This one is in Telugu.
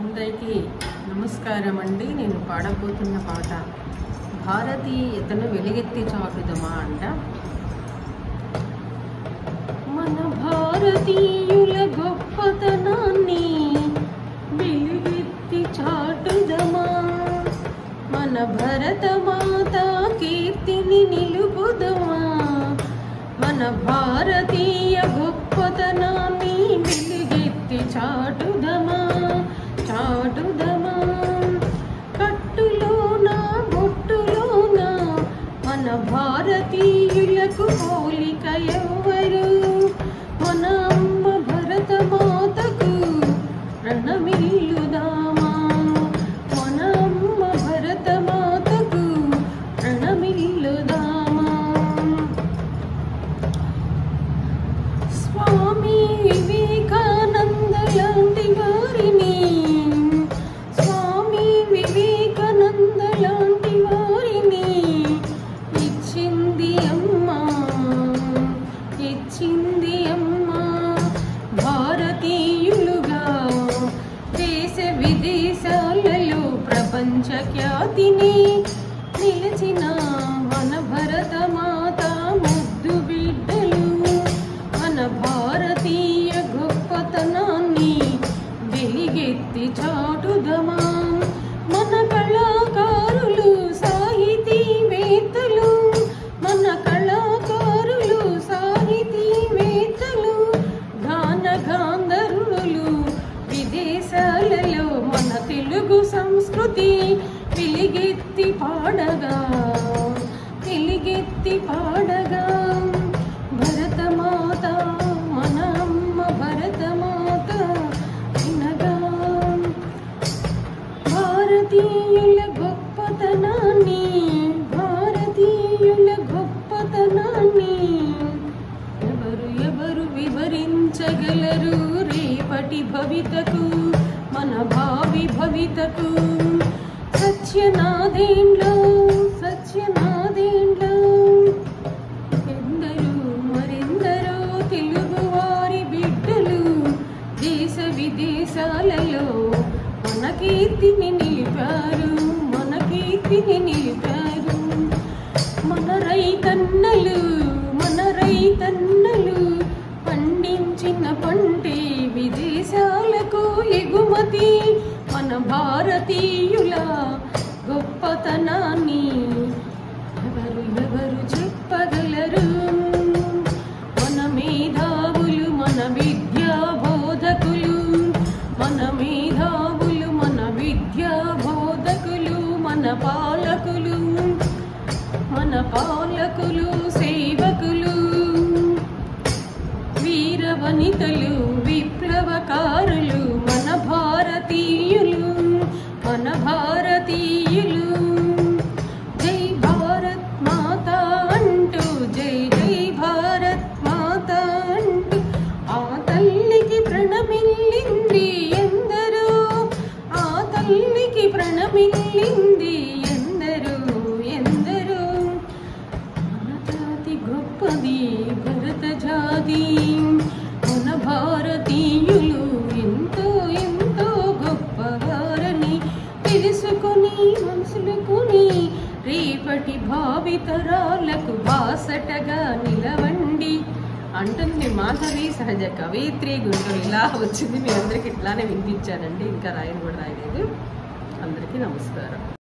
అందరికీ నమస్కారం అండి. నేను పాడబోతున్న పాట భారతీయతను వెలుగెత్తి చాటుదమా అంట. మన భారతీయుల గొప్పతనాన్ని వెలుగెత్తి చాటుదమా, మన భరతమాత కీర్తిని నిలుపుదమా, మన భారతీయ గొప్పతనాన్ని వెలుగెత్తి చాటుదమా చాటుదమా. కట్టులోన బొట్టులోన మన భారతీయులకు పోలిక ఎవ్వరు, మన అమ్మ భరతమాతకు రణమిల్లుదామా, మన అమ్మ భరతమాతకు రణమిల్లుదామా. స్వామి వివేకానంద లాంటి వారిని, స్వామి వివేకానంద లాంటి వారిని ఇచ్చింది అమ్మా, ఇచ్చింది అమ్మా. భారతీయులుగా దేశ విదేశాలలో ప్రపంచ ఖ్యాతిని నిలిచిన మన భరతమాత ముద్దు బిడ్డలు, మన భారతీయ గొప్పతనాన్ని వెలుగెత్తి చాటుదమా. మన కళాకారులు సాహితీవేత్తలు, మన కళాకారులు సాహితీవేత్తలు, గాన గాంధర్వులు విదేశాలలో మన తెలుగు సంస్కృతి వెలుగెత్తి పాడగా, వెలుగెత్తి పాడగా. భరతమాత మన అమ్మ భరతమాత వినగా, భారతీయుల గొప్పతనాన్ని, భారతీయుల గొప్పతనాన్ని ఎవరు ఎవరు వివరించగలరు రేపటి భవితకు, మన భావి భవితకు. సత్యనాదేండ్లో సత్యనాదేండ్లో ఎందరో మరెందరో తెలుగువారి బిడ్డలు దేశ విదేశాలలో మన కీర్తిని నిలిపారు, మన కీర్తిని నిలిపారు. మన రైతన్నలు, మన రైతన్నలు పండించిన పంటే విదేశాలకు ఎగుమతి. మన భారతీయుల గొప్పతనాన్ని ఎవరు ఎవరు చెప్పగలరు. మన మేధావులు, మన విద్యా బోధకులు, మన మేధావులు, మన విద్యా బోధకులు, మన పాలకులు, మన పాలకులు సేవకులు, వీర వనితలు విప్లవకారులు, మన భారతీయులు, మన భారతీయులు. జై భారత్ మాత అంటూ, జై జై భారత్ మాత అంటూ ఆ తల్లికి ప్రణమిల్లింది ఎందరో, ఆ తల్లికి ప్రణమిల్లింది ఎందరో ఎందరో. మన జాతి గొప్పది భరత జాతి, మన భారతీయులు ఎంతో ఎంతో గొప్పవారని తెలుసుకొని మనసులుకొని రేపటి భావితరాలకు బాసటగా నిలవండి అంటుంది మాధవి సహజ కవయిత్రి గుంటూరు. ఇలా వచ్చింది, మీ అందరికి ఇట్లానే వినిపించానండి, ఇంకా రాయను కూడా రాయలేదు. అందరికీ నమస్కారం.